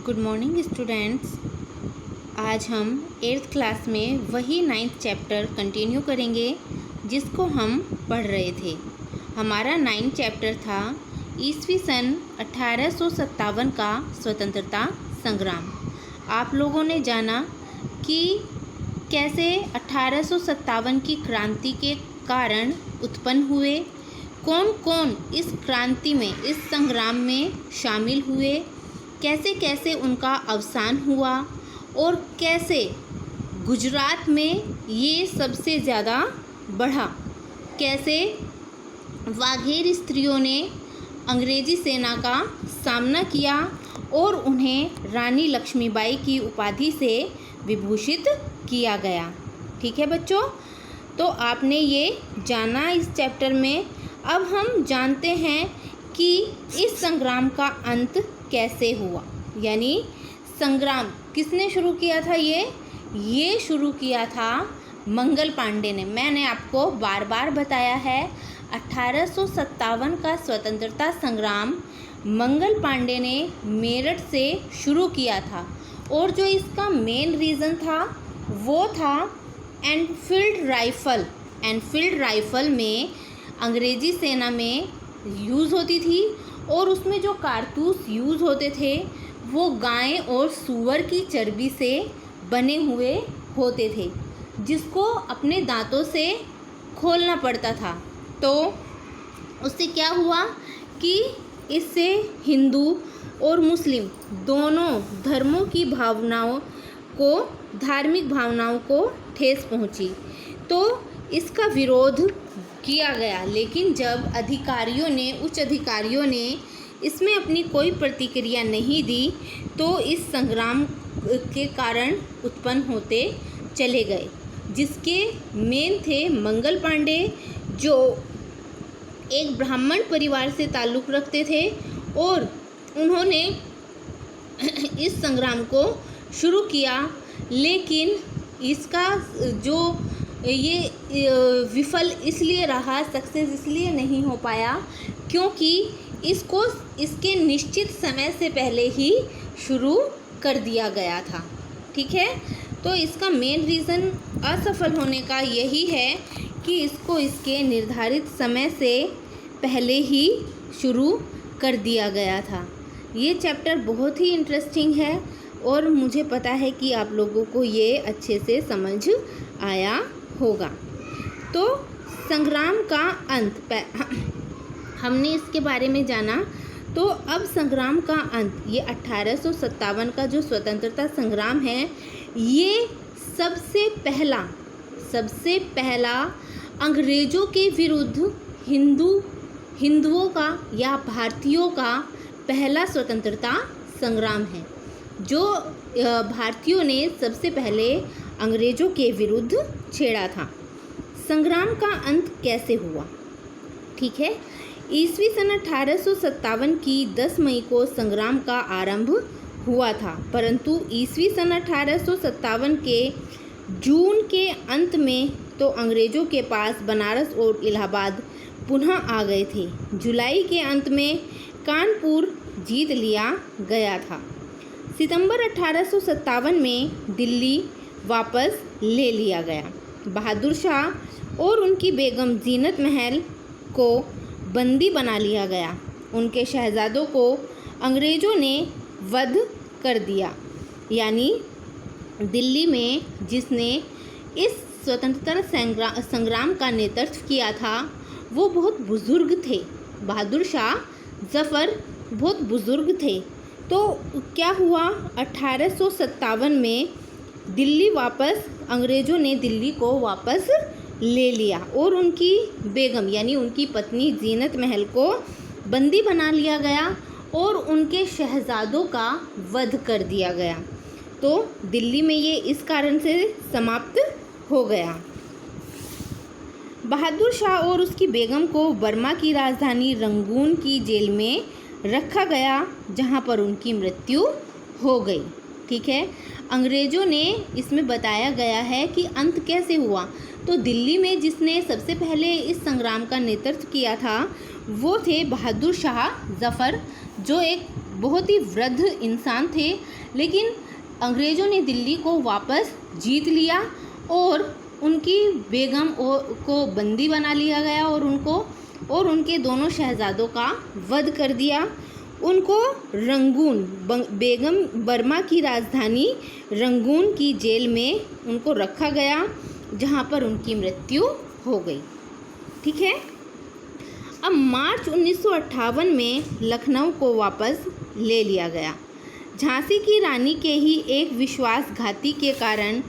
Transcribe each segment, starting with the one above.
Good morning students. आज हम 8th class में वही 9th चैप्टर कंटिन्यू करेंगे जिसको हम पढ़ रहे थे। हमारा 9th चैप्टर था ईस्वी सन 1857 का स्वतंत्रता संग्राम। आप लोगों ने जाना कि कैसे 1857 की क्रांति के कारण उत्पन्न हुए, कौन कौन इस क्रांति में, इस संग्राम में शामिल हुए, कैसे कैसे उनका अवसान हुआ और कैसे गुजरात में ये सबसे ज़्यादा बढ़ा, कैसे वाघेर स्त्रियों ने अंग्रेज़ी सेना का सामना किया और उन्हें रानी लक्ष्मीबाई की उपाधि से विभूषित किया गया। ठीक है बच्चों, तो आपने ये जाना इस चैप्टर में। अब हम जानते हैं कि इस संग्राम का अंत कैसे हुआ, यानी संग्राम किसने शुरू किया था। ये शुरू किया था मंगल पांडे ने। मैंने आपको बार बार बताया है 1857 का स्वतंत्रता संग्राम मंगल पांडे ने मेरठ से शुरू किया था और जो इसका मेन रीज़न था वो था एनफील्ड राइफ़ल। एनफील्ड राइफ़ल में अंग्रेज़ी सेना में यूज़ होती थी और उसमें जो कारतूस यूज़ होते थे वो गाय और सूअर की चर्बी से बने हुए होते थे, जिसको अपने दांतों से खोलना पड़ता था। तो उससे क्या हुआ कि इससे हिंदू और मुस्लिम दोनों धर्मों की भावनाओं को, धार्मिक भावनाओं को ठेस पहुंची। तो इसका विरोध किया गया, लेकिन जब अधिकारियों ने, उच्च अधिकारियों ने इसमें अपनी कोई प्रतिक्रिया नहीं दी तो इस संग्राम के कारण उत्पन्न होते चले गए, जिसके मेन थे मंगल पांडे, जो एक ब्राह्मण परिवार से ताल्लुक़ रखते थे और उन्होंने इस संग्राम को शुरू किया। लेकिन इसका जो ये विफल इसलिए रहा, सक्सेस इसलिए नहीं हो पाया क्योंकि इसको इसके निश्चित समय से पहले ही शुरू कर दिया गया था। ठीक है, तो इसका मेन रीज़न असफल होने का यही है कि इसको इसके निर्धारित समय से पहले ही शुरू कर दिया गया था। ये चैप्टर बहुत ही इंटरेस्टिंग है और मुझे पता है कि आप लोगों को ये अच्छे से समझ आया होगा। तो संग्राम का अंत हमने इसके बारे में जाना। तो अब संग्राम का अंत, ये 1857 का जो स्वतंत्रता संग्राम है, ये सबसे पहला अंग्रेज़ों के विरुद्ध हिंदुओं का या भारतीयों का पहला स्वतंत्रता संग्राम है, जो भारतीयों ने सबसे पहले अंग्रेज़ों के विरुद्ध छेड़ा था। संग्राम का अंत कैसे हुआ? ठीक है, ईस्वी सन 1857 की 10 मई को संग्राम का आरंभ हुआ था, परंतु ईस्वी सन 1857 के जून के अंत में तो अंग्रेज़ों के पास बनारस और इलाहाबाद पुनः आ गए थे। जुलाई के अंत में कानपुर जीत लिया गया था। सितंबर 1857 में दिल्ली वापस ले लिया गया। बहादुर शाह और उनकी बेगम जीनत महल को बंदी बना लिया गया। उनके शहजादों को अंग्रेज़ों ने वध कर दिया। यानी दिल्ली में जिसने इस स्वतंत्रता संग्राम का नेतृत्व किया था वो बहुत बुज़ुर्ग थे। बहादुर शाह जफ़र बहुत बुज़ुर्ग थे। तो क्या हुआ, 1857 में दिल्ली वापस, अंग्रेज़ों ने दिल्ली को वापस ले लिया और उनकी बेगम यानी उनकी पत्नी जीनत महल को बंदी बना लिया गया और उनके शहजादों का वध कर दिया गया। तो दिल्ली में ये इस कारण से समाप्त हो गया। बहादुर शाह और उसकी बेगम को बर्मा की राजधानी रंगून की जेल में रखा गया, जहां पर उनकी मृत्यु हो गई। ठीक है, अंग्रेज़ों ने इसमें बताया गया है कि अंत कैसे हुआ। तो दिल्ली में जिसने सबसे पहले इस संग्राम का नेतृत्व किया था वो थे बहादुर शाह जफ़र, जो एक बहुत ही वृद्ध इंसान थे, लेकिन अंग्रेज़ों ने दिल्ली को वापस जीत लिया और उनकी बेगम को बंदी बना लिया गया और उनके दोनों शहजादों का वध कर दिया। उनको रंगून, बेगम बर्मा की राजधानी रंगून की जेल में उनको रखा गया, जहां पर उनकी मृत्यु हो गई। ठीक है। अब मार्च 1958 में लखनऊ को वापस ले लिया गया। झांसी की रानी के ही एक विश्वासघाती के कारण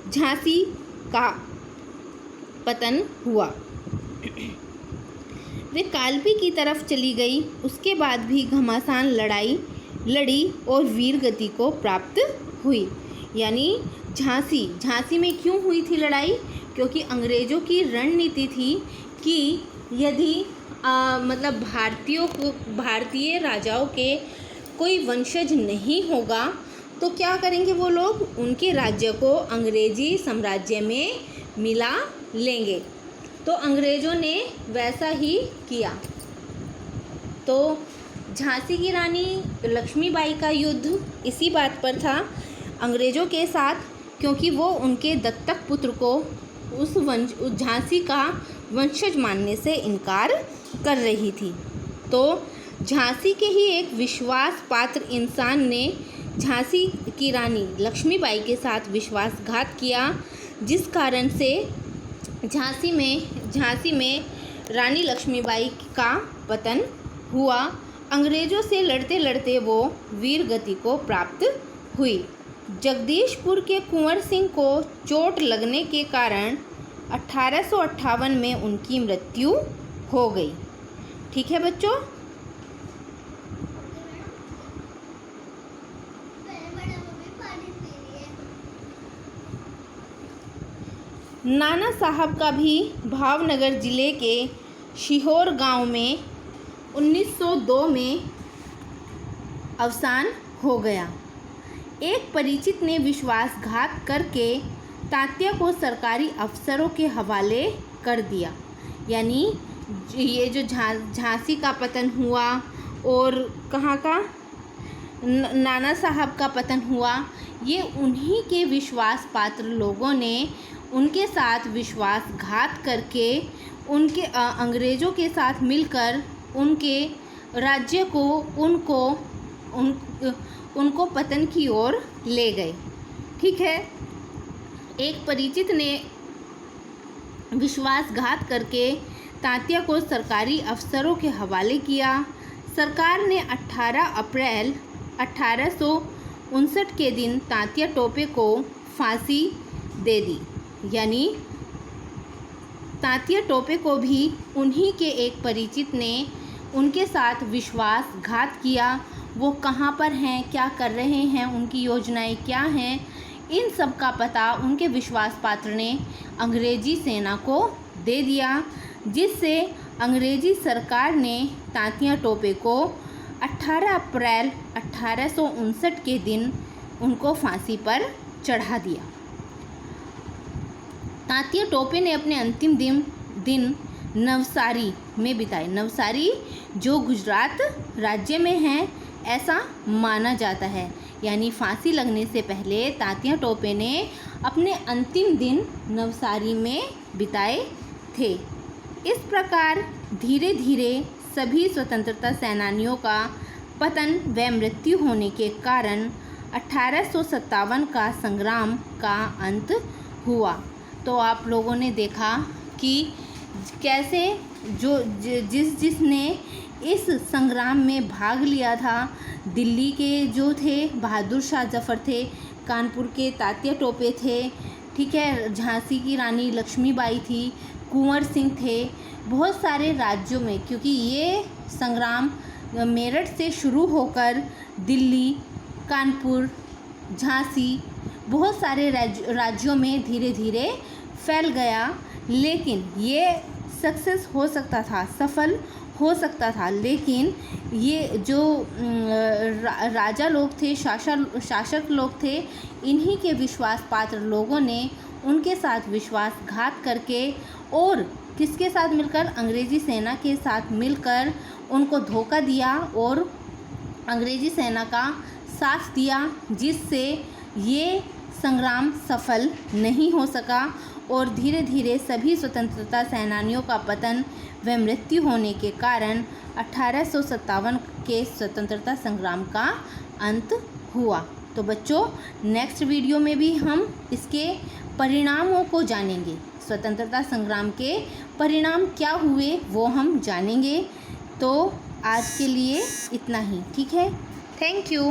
झांसी का पतन हुआ। वे कालपी की तरफ चली गई। उसके बाद भी घमासान लड़ाई लड़ी और वीर गति को प्राप्त हुई। यानी झांसी में क्यों हुई थी लड़ाई? क्योंकि अंग्रेज़ों की रणनीति थी कि यदि मतलब भारतीय राजाओं के कोई वंशज नहीं होगा तो क्या करेंगे वो लोग? उनके राज्य को अंग्रेजी साम्राज्य में मिला लेंगे। तो अंग्रेज़ों ने वैसा ही किया। तो झांसी की रानी लक्ष्मीबाई का युद्ध इसी बात पर था अंग्रेज़ों के साथ, क्योंकि वो उनके दत्तक पुत्र को उस झांसी का वंशज मानने से इनकार कर रही थी। तो झांसी के ही एक विश्वास पात्र इंसान ने झांसी की रानी लक्ष्मीबाई के साथ विश्वासघात किया, जिस कारण से झांसी में रानी लक्ष्मीबाई का पतन हुआ। अंग्रेज़ों से लड़ते लड़ते वो वीर गति को प्राप्त हुई। जगदीशपुर के कुंवर सिंह को चोट लगने के कारण 1858 में उनकी मृत्यु हो गई। ठीक है बच्चों। नाना साहब का भी भावनगर ज़िले के सीहोर गांव में 1902 में अवसान हो गया। एक परिचित ने विश्वासघात करके तात्या को सरकारी अफसरों के हवाले कर दिया। यानी ये जो झांसी का पतन हुआ और कहाँ का नाना साहब का पतन हुआ, ये उन्हीं के विश्वास पात्र लोगों ने उनके साथ विश्वासघात करके उनके अंग्रेज़ों के साथ मिलकर उनके राज्य को उनको पतन की ओर ले गए। ठीक है। एक परिचित ने विश्वासघात करके तात्या को सरकारी अफसरों के हवाले किया। सरकार ने 18 अप्रैल 1859 के दिन तात्या टोपे को फांसी दे दी। यानी तात्या टोपे को भी उन्हीं के एक परिचित ने उनके साथ विश्वासघात किया। वो कहाँ पर हैं, क्या कर रहे हैं, उनकी योजनाएं क्या हैं, इन सब का पता उनके विश्वास पात्र ने अंग्रेजी सेना को दे दिया, जिससे अंग्रेजी सरकार ने तात्या टोपे को 18 अप्रैल 1859 के दिन उनको फांसी पर चढ़ा दिया। तात्या टोपे ने अपने अंतिम दिन नवसारी में बिताए। नवसारी जो गुजरात राज्य में है ऐसा माना जाता है। यानी फांसी लगने से पहले तात्या टोपे ने अपने अंतिम दिन नवसारी में बिताए थे। इस प्रकार धीरे धीरे सभी स्वतंत्रता सेनानियों का पतन व मृत्यु होने के कारण 1857 का संग्राम का अंत हुआ। तो आप लोगों ने देखा कि कैसे जिसने इस संग्राम में भाग लिया था, दिल्ली के जो थे बहादुर शाह जफ़र थे, कानपुर के तात्या टोपे थे, ठीक है, झांसी की रानी लक्ष्मीबाई थी, कुंवर सिंह थे, बहुत सारे राज्यों में, क्योंकि ये संग्राम मेरठ से शुरू होकर दिल्ली, कानपुर, झांसी, बहुत सारे राज्यों में धीरे धीरे फैल गया। लेकिन ये सक्सेस हो सकता था, सफल हो सकता था, लेकिन ये जो राजा लोग थे, शासक लोग थे, इन्हीं के विश्वास पात्र लोगों ने उनके साथ विश्वासघात करके और किसके साथ मिलकर, अंग्रेज़ी सेना के साथ मिलकर उनको धोखा दिया और अंग्रेजी सेना का साथ दिया, जिससे ये संग्राम सफल नहीं हो सका और धीरे धीरे सभी स्वतंत्रता सेनानियों का पतन व मृत्यु होने के कारण 1857 के स्वतंत्रता संग्राम का अंत हुआ। तो बच्चों, नेक्स्ट वीडियो में भी हम इसके परिणामों को जानेंगे। स्वतंत्रता संग्राम के परिणाम क्या हुए वो हम जानेंगे। तो आज के लिए इतना ही, ठीक है। Thank you.